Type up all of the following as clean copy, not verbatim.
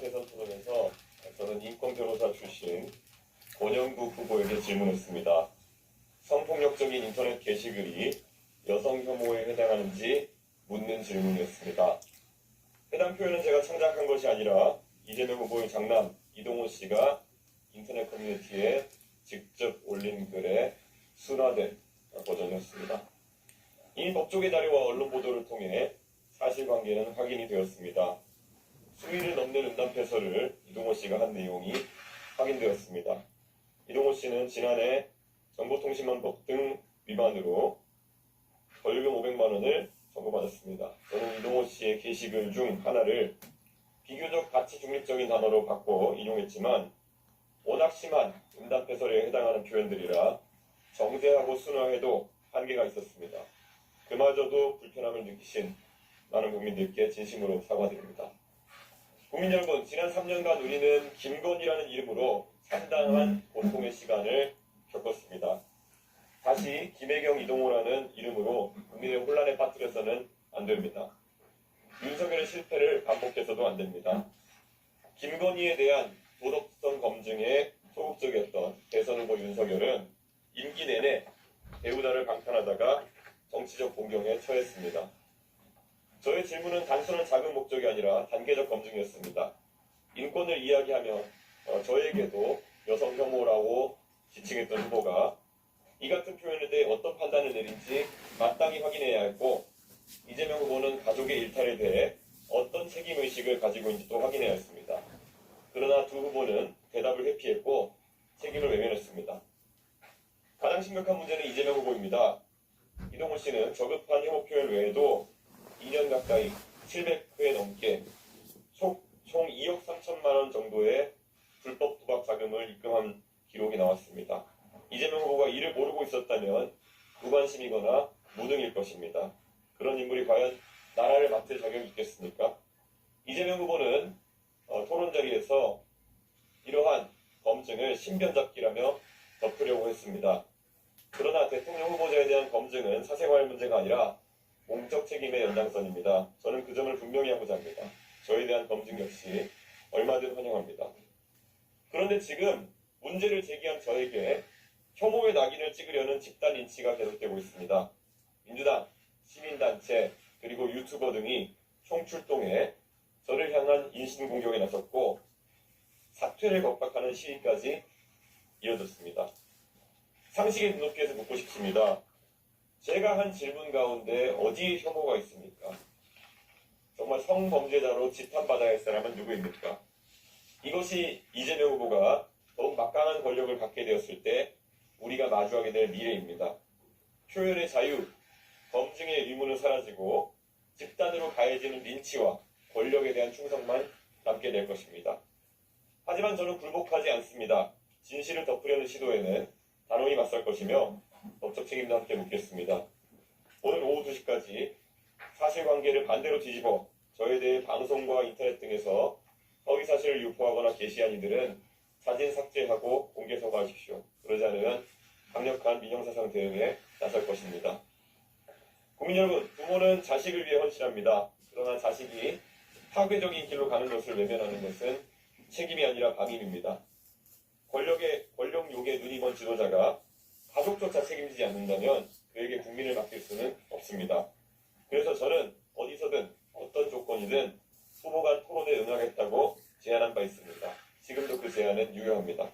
대선 토론에서 저는 인권 변호사 출신 권영국 후보에게 질문했습니다. 성폭력적인 인터넷 게시글이 여성 혐오에 해당하는지 묻는 질문이었습니다. 해당 표현은 제가 창작한 것이 아니라 이재명 후보의 장남 이동호 씨가 인터넷 커뮤니티에 직접 올린 글에 순화된 버전이었습니다. 이미 법조계 자료와 언론 보도를 통해 사실관계는 확인이 되었습니다. 수위를 넘는 음담패설을 이동호 씨가 한 내용이 확인되었습니다. 이동호 씨는 지난해 정보통신망법 등 위반으로 벌금 500만 원을 선고받았습니다. 저는 이동호 씨의 게시글 중 하나를 비교적 가치 중립적인 단어로 바꿔 인용했지만 워낙 심한 음담패설에 해당하는 표현들이라 정제하고 순화해도 한계가 있었습니다. 그마저도 불편함을 느끼신 많은 국민들께 진심으로 사과드립니다. 국민 여러분, 지난 3년간 우리는 김건희라는 이름으로 상당한 고통의 시간을 겪었습니다. 다시 김혜경, 이동호라는 이름으로 국민의 혼란에 빠뜨려서는 안 됩니다. 윤석열의 실패를 반복해서도 안 됩니다. 김건희에 대한 도덕성 검증에 소극적이었던 대선 후보 윤석열은 임기 내내 배우자를 방탄하다가 정치적 공경에 처했습니다. 저의 질문은 단순한 자금 목적이 아니라 단계적 검증이었습니다. 인권을 이야기하며 저에게도 여성 혐오라고 지칭했던 후보가 이 같은 표현에 대해 어떤 판단을 내린지 마땅히 확인해야 했고 이재명 후보는 가족의 일탈에 대해 어떤 책임의식을 가지고 있는지도 확인해야 했습니다. 그러나 두 후보는 대답을 회피했고 책임을 외면했습니다. 가장 심각한 문제는 이재명 후보입니다. 이동호 씨는 저급한 혐오 표현 외에도 2년 가까이 700회 넘게 총 2억 3천만 원 정도의 불법 도박 자금을 입금한 기록이 나왔습니다. 이재명 후보가 이를 모르고 있었다면 무관심이거나 무능일 것입니다. 그런 인물이 과연 나라를 맡을 자격이 있겠습니까? 이재명 후보는 토론 자리에서 이러한 검증을 신변잡기라며 덮으려고 했습니다. 그러나 대통령 후보자에 대한 검증은 사생활 문제가 아니라 공적 책임의 연장선입니다. 저는 그 점을 분명히 하고자 합니다. 저에 대한 검증 역시 얼마든 환영합니다. 그런데 지금 문제를 제기한 저에게 혐오의 낙인을 찍으려는 집단 린치가 계속되고 있습니다. 민주당, 시민단체, 그리고 유튜버 등이 총출동해 저를 향한 인신공격에 나섰고 사퇴를 겁박하는 시위까지 이어졌습니다. 상식에 눈높이에서 묻고 싶습니다. 제가 한 질문 가운데 어디에 혐오가 있습니까? 정말 성범죄자로 지탄받아야 할 사람은 누구입니까? 이것이 이재명 후보가 더욱 막강한 권력을 갖게 되었을 때 우리가 마주하게 될 미래입니다. 표현의 자유, 검증의 의무는 사라지고 집단으로 가해지는 린치와 권력에 대한 충성만 남게 될 것입니다. 하지만 저는 굴복하지 않습니다. 진실을 덮으려는 시도에는 단호히 맞설 것이며 법적 책임도 함께 묻겠습니다. 오늘 오후 2시까지 사실관계를 반대로 뒤집어 저에 대해 방송과 인터넷 등에서 허위사실을 유포하거나 게시한 이들은 사진 삭제하고 공개 사과하십시오. 그러지 않으면 강력한 민형사상 대응에 나설 것입니다. 국민 여러분, 부모는 자식을 위해 헌신합니다. 그러나 자식이 파괴적인 길로 가는 것을 외면하는 것은 책임이 아니라 방임입니다. 권력 욕에 눈이 먼 지도자가 가족조차 책임지지 않는다면 그에게 국민을 맡길 수는 없습니다. 그래서 저는 어디서든 어떤 조건이든 후보 간 토론에 응하겠다고 제안한 바 있습니다. 지금도 그 제안은 유효합니다.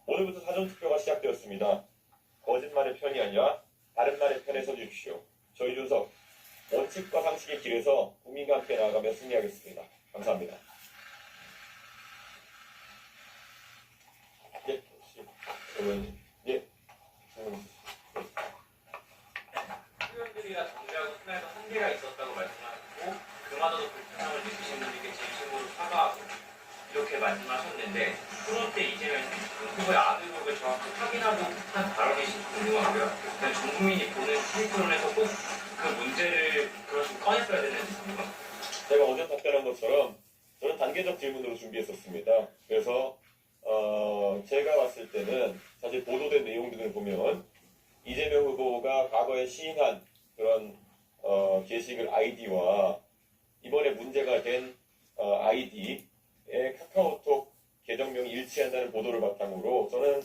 오늘부터 사전투표가 시작되었습니다. 거짓말의 편이 아니라 다른 말의 편에 서주십시오. 저 이준석, 원칙과 상식의 길에서 국민과 함께 나아가며 승리하겠습니다. 감사합니다. 예, 예. 표현들이나 정리하고 순화에서 한계가 있었다고 말씀하셨고 그마저도 불편함을 느끼신 분들께 진심으로 사과하고 이렇게 말씀하셨는데 토론 때 이재명 후보의 아들곡을 정확히 확인하고 한 발언이신지 궁금하고요. 그냥 전 국민이 보는 TV 토론에서 꼭 그 문제를 그렇게 꺼냈어야 되는지 궁금합니다. 제가 어제 답변한 것처럼 저는 단계적 질문으로 준비했었습니다. 그래서 제가 봤을 때는 사실 보도된 내용들을 보면 이재명 후보가 과거에 시인한 그런 게시글 아이디와 이번에 문제가 된 아이디에 된다는 보도를 바탕으로 저는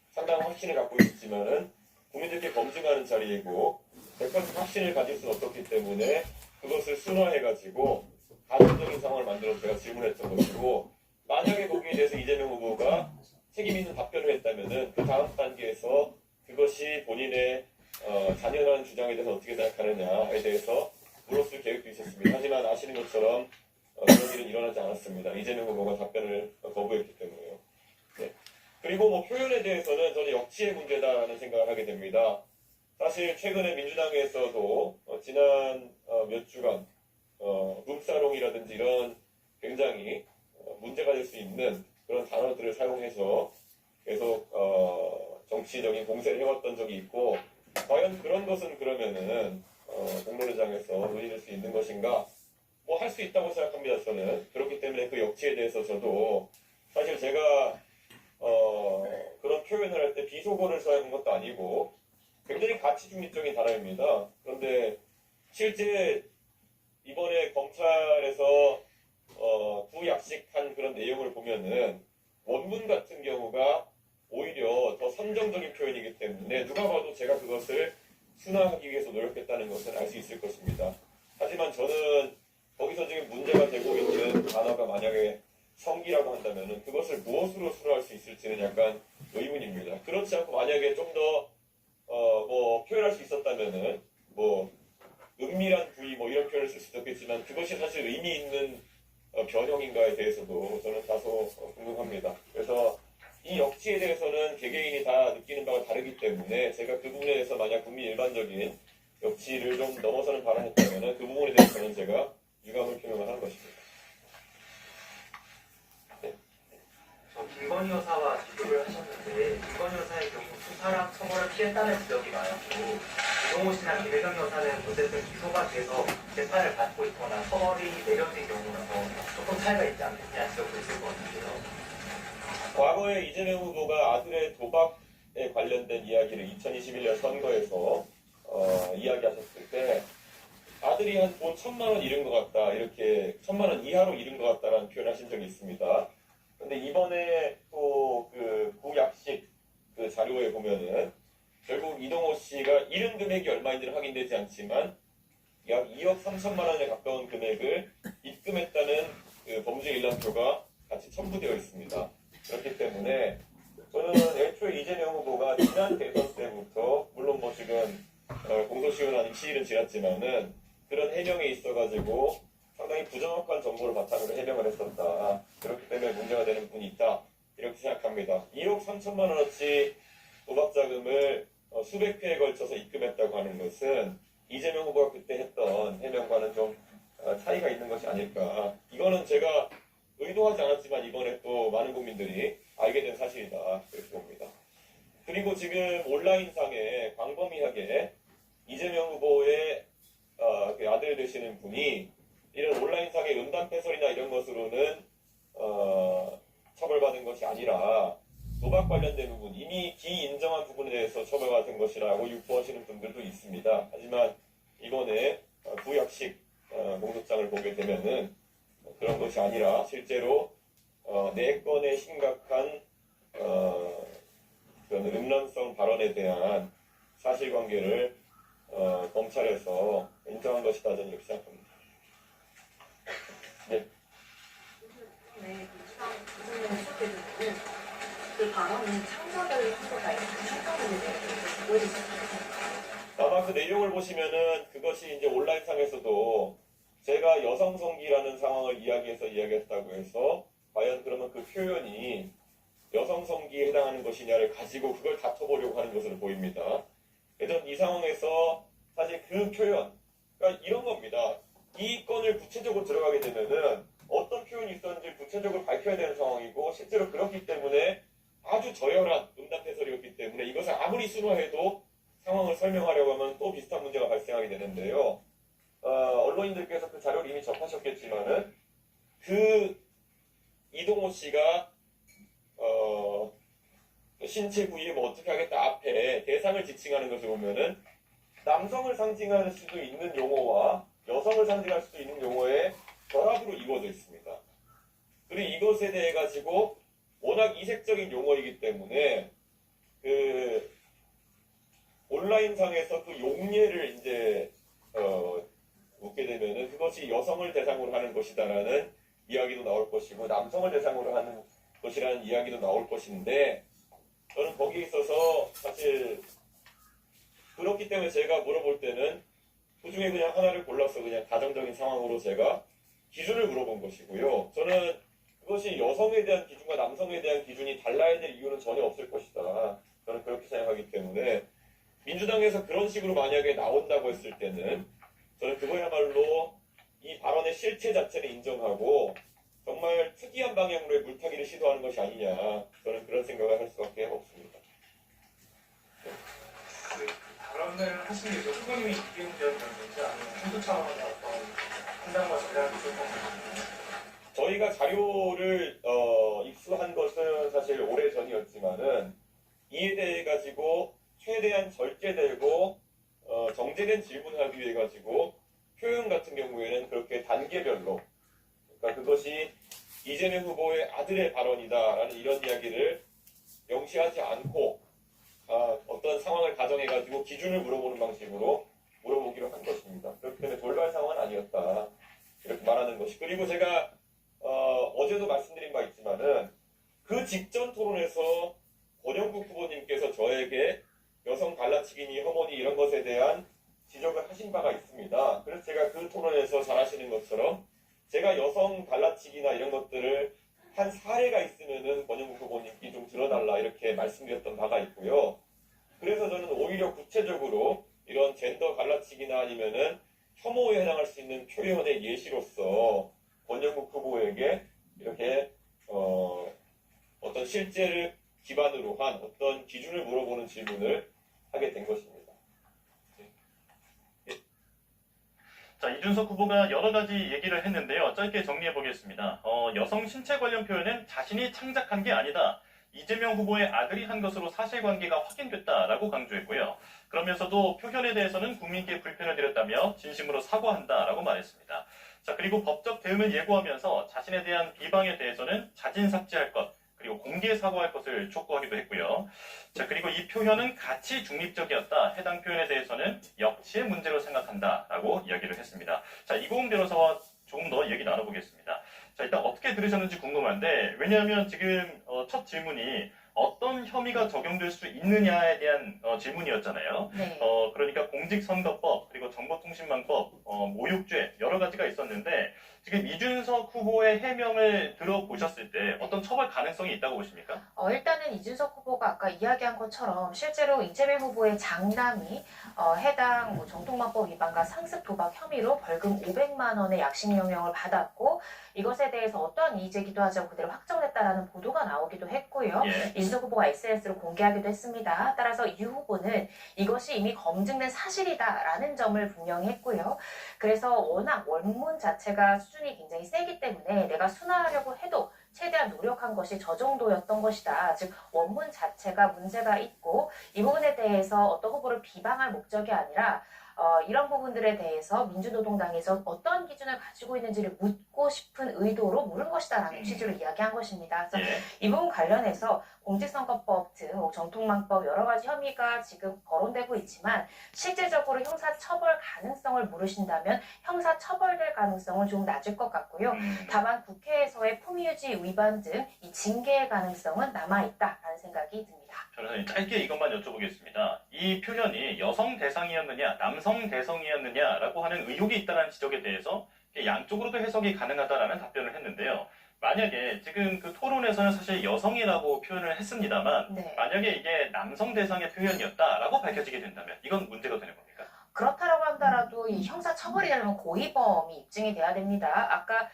상당한 확신을 갖고 있지만은 국민들께 검증하는 자리이고 100% 확신을 가질 수는 없었기 때문에 그것을 순화해가지고 가정적인 상황을 만들어서 제가 질문했던 것이고 만약에 거기에 대해서 이재명 후보가 책임 있는 답변을 했다면은 그 다음 단계에서 그것이 본인의 잔인한 주장에 대해서 어떻게 생각하느냐에 대해서 물었을 계획도 있었습니다. 하지만 아시는 것처럼 그런 일은 일어나지 않았습니다. 이재명 후보가 답변을 거부했기 때문에요. 네. 그리고 뭐 표현에 대해서는 저는 역치의 문제다라는 생각을 하게 됩니다. 사실 최근에 민주당에서도 지난 몇 주간 룸사롱이라든지 이런 굉장히 문제가 될 수 있는 그런 단어들을 사용해서 계속 정치적인 공세를 해왔던 적이 있고 과연 그런 것은 그러면은 공론회장에서 논의될 수 있는 것인가? 뭐 할 수 있다고 생각합니다. 저는 그렇기 때문에 그 역치에 대해서 저도 사실 제가 그런 표현을 할 때 비속어를 사용한 것도 아니고 굉장히 가치 중립적인 단어입니다. 그런데 실제 이번에 검찰에서 구약식한 그런 내용을 보면은 원문 같은 경우가 오히려 더 선정적인 표현이기 때문에 누가 봐도 제가 그것을 순화하기 위해서 노력했다는 것을 알 수 있을 것입니다. 하지만 저는 거기서 지금 문제가 되고 있는 단어가 만약에 성기라고 한다면은 그것을 무엇으로 순화할 수 있을지는 약간 의문입니다. 그렇지 않고 만약에 좀 더 뭐 표현할 수 있었다면은 뭐 은밀한 부위 뭐 이런 표현을 쓸 수 있었겠지만 그것이 사실 의미 있는 변형인가에 대해서도 저는 다소 궁금합니다. 그래서 이 역치에 대해서는 개개인이 다 느끼는 바가 다르기 때문에 제가 그 부분에 대해서 만약 국민 일반적인 역치를 좀 넘어서는 발언했다면 그 부분에 대해서는 제가 유감을 표명을 하는 것입니다. 김건희 여사와 비교를 하셨는데 김건희 여사의 경우 수사랑 처벌을 피했다는 지적이 많았고 이동호 씨나 김혜경 여사는 어쨌든 기소가 돼서 재판을 받고 있거나 처벌이 내려진 경우라서 조금 차이가 있지 않느냐 지적도 있을 것 같은데요. 과거에 이재명 후보가 아들의 도박에 관련된 이야기를 2021년 선거에서 이야기하셨을 때 아들이 한 돈 1,000만 원 잃은 것 같다 이렇게 1,000만 원 이하로 잃은 것 같다라는 표현을 하신 적이 있습니다. 근데 이번에 또 그 구약식 그 자료에 보면은 결국 이동호 씨가 잃은 금액이 얼마인지는 확인되지 않지만 약 2억 3천만 원에 가까운 금액을 입금했다는 그 범죄 일람표가 같이 첨부되어 있습니다. 그렇기 때문에 저는 애초에 이재명 후보가 지난 대선 때부터 물론 뭐 지금 공소시효는 시일은 지났지만은 그런 해명에 있어가지고 상당히 부정확한 정보를 바탕으로 해명을 했었다. 그렇기 때문에 문제가 되는 부분이 있다. 이렇게 생각합니다. 2억 3천만 원어치 도박자금을 수백 회에 걸쳐서 입금했다고 하는 것은 이재명 후보가 그때 했던 해명과는 좀 차이가 있는 것이 아닐까. 이거는 제가 의도하지 않았지만 이번에 또 많은 국민들이 알게 된 사실이다. 그렇게 봅니다. 그리고 지금 온라인상에 광범위하게 이재명 후보의 그 아들 되시는 분이 이런 온라인상의 음담패설이나 이런 것으로는 처벌받은 것이 아니라 도박 관련된 부분, 이미 기인정한 부분에 대해서 처벌받은 것이라고 유포하시는 분들도 있습니다. 하지만 이번에 구약식 공소장을 보게 되면은 그런 것이 아니라 실제로 4건의 심각한 그런 음란성 발언에 대한 사실관계를 검찰에서 인정한 것이다 저는 이렇게 생각합니다. 네. 네, 민주당 대통령이 시작되면은 그 발언은 창작을 한 거다 이렇게 평가하는 대해서 보여주셨어요. 아마 그 내용을 보시면은 그것이 이제 온라인상에서도 제가 여성성기라는 상황을 이야기해서 이야기했다고 해서 과연 그러면 그 표현이 여성성기에 해당하는 것이냐를 가지고 그걸 다퉈보려고 하는 것으로 보입니다. 그래서 이 상황에서 사실 그 표현, 그러니까 이런 겁니다. 이 건을 구체적으로 들어가게 되면은 어떤 표현이 있었는지 구체적으로 밝혀야 되는 상황이고 실제로 그렇기 때문에 아주 저열한 음담패설이었기 때문에 이것을 아무리 순화해도 상황을 설명하려고 하면 또 비슷한 문제가 발생하게 되는데요. 언론인들께서 그 자료를 이미 접하셨겠지만은 그 이동호 씨가 신체 부위에 뭐 어떻게 하겠다 앞에 대상을 지칭하는 것을 보면은 남성을 상징할 수도 있는 용어와 여성을 상징할 수도 있는 용어의 결합으로 이루어져 있습니다. 그리고 이것에 대해 가지고 워낙 이색적인 용어이기 때문에 그 온라인상에서 그 용례를 이제 묻게 되면은 그것이 여성을 대상으로 하는 것이다라는 이야기도 나올 것이고 남성을 대상으로 하는 것이라는 이야기도 나올 것인데 저는 거기에 있어서 사실 그렇기 때문에 제가 물어볼 때는 그 중에 그냥 하나를 골라서 그냥 가정적인 상황으로 제가 기준을 물어본 것이고요. 저는 그것이 여성에 대한 기준과 남성에 대한 기준이 달라야 될 이유는 전혀 없을 것이다. 저는 그렇게 생각하기 때문에 민주당에서 그런 식으로 만약에 나온다고 했을 때는 저는 그거야말로 이 발언의 실체 자체를 인정하고 정말 특이한 방향으로의 물타기를 시도하는 것이 아니냐. 저는 그런 생각을 할 수밖에 없습니다. 그 발언을 하신 게 후보님이 이기는 점이었는지 아니면 홍보 차원의 어떤 판단과 전략이 있었던 건지. 저희가 자료를 입수한 것은 사실 오래 전이었지만은 이에 대해 가지고 최대한 절제되고 정제된 질문을 하기 위해 가지고 표현 같은 경우에는 그렇게 단계별로 그러니까 그것이 이재명 후보의 아들의 발언이다라는 이런 이야기를 명시하지 않고 어떤 상황을 가정해 가지고 기준을 물어보는 방식으로 물어보기로 한 것입니다. 그렇기 때문에 돌발 상황은 아니었다 이렇게 말하는 것이 그리고 제가 어제도 말씀드린 바 있지만은 그 직전 토론에서 권영국 후보님께서 저에게 여성 갈라치기니 혐오니 이런 것에 대한 지적을 하신 바가 있습니다. 그래서 제가 그 토론에서 잘 아시는 것처럼 제가 여성 갈라치기나 이런 것들을 한 사례가 있으면은 권영국 후보님께 좀 들어달라 이렇게 말씀드렸던 바가 있고요. 그래서 저는 오히려 구체적으로 이런 젠더 갈라치기나 아니면은 혐오에 해당할 수 있는 표현의 예시로서 권영국 후보에게 이렇게 어떤 실제를 기반으로 한 어떤 기준을 물어보는 질문을 하게 된 것입니다. 자, 이준석 후보가 여러 가지 얘기를 했는데요. 짧게 정리해 보겠습니다. 여성 신체 관련 표현은 자신이 창작한 게 아니다. 이재명 후보의 아들이 한 것으로 사실관계가 확인됐다라고 강조했고요. 그러면서도 표현에 대해서는 국민께 불편을 드렸다며 진심으로 사과한다라고 말했습니다. 자, 그리고 법적 대응을 예고하면서 자신에 대한 비방에 대해서는 자진 삭제할 것, 그리고 공개 사과할 것을 촉구하기도 했고요. 자, 그리고 이 표현은 가치 중립적이었다. 해당 표현에 대해서는 역치의 문제로 생각한다라고 이야기를 했습니다. 자, 이고은 변호사와 조금 더 얘기 나눠보겠습니다. 자, 일단 어떻게 들으셨는지 궁금한데, 왜냐하면 지금 첫 질문이 어떤 혐의가 적용될 수 있느냐에 대한 질문이었잖아요. 네. 그러니까 공직선거법, 그리고 정보통신망법, 모욕죄 여러 가지가 있었는데 지금 이준석 후보의 해명을 들어보셨을 때 어떤 처벌 가능성이 있다고 보십니까? 일단은 이준석 후보가 아까 이야기한 것처럼 실제로 이재명 후보의 장남이 해당 정통망법 위반과 상습 도박 혐의로 벌금 500만 원의 약식명령을 받았고 이것에 대해서 어떠한 이의 제기도 하지 않고 그대로 확정됐다라는 보도가 나오기도 했고요. 예. 이준석 후보가 SNS로 공개하기도 했습니다. 따라서 이 후보는 이것이 이미 검증된 사실이다라는 점을 분명히 했고요. 그래서 워낙 원문 자체가 수준이 굉장히 세기 때문에 내가 순화하려고 해도 최대한 노력한 것이 저 정도였던 것이다. 즉 원문 자체가 문제가 있고 이 부분에 대해서 어떤 후보를 비방할 목적이 아니라 이런 부분들에 대해서 민주노동당에서 어떤 기준을 가지고 있는지를 묻고 싶은 의도로 물은 것이다라는 취지로 이야기한 것입니다. 그래서 예. 이 부분 관련해서 공직선거법 등 정통망법 여러 가지 혐의가 지금 거론되고 있지만 실질적으로 형사처벌 가능성을 물으신다면 형사처벌될 가능성은 좀 낮을 것 같고요. 다만 국회에서의 품위유지 위반 등 이 징계의 가능성은 남아있다라는 생각이 듭니다. 변호사님 짧게 이것만 여쭤보겠습니다. 이 표현이 여성 대상이었느냐 남성 대상이었느냐라고 하는 의혹이 있다는 지적에 대해서 양쪽으로도 해석이 가능하다라는 답변을 했는데요. 만약에 지금 그 토론에서는 사실 여성이라고 표현을 했습니다만 네. 만약에 이게 남성 대상의 표현이었다라고 밝혀지게 된다면 이건 문제가 되는 겁니까? 그렇다라고 하더라도 이 형사처벌이라면 고의범이 입증이 돼야 됩니다. 아까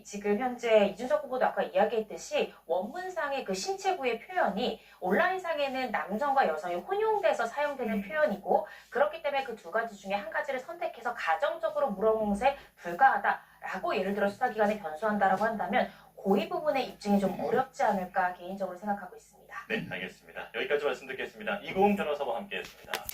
지금 현재 이준석 후보도 아까 이야기했듯이 원문상의 그 신체 부의 표현이 온라인상에는 남성과 여성이 혼용돼서 사용되는 표현이고 그렇기 때문에 그 두 가지 중에 한 가지를 선택해서 가정적으로 물어본 것에 불과하다라고 예를 들어 수사기관에 변수한다라고 한다면 고의 부분의 입증이 좀 어렵지 않을까 개인적으로 생각하고 있습니다. 네, 알겠습니다. 여기까지 말씀드리겠습니다. 이고은 변호사와 함께했습니다.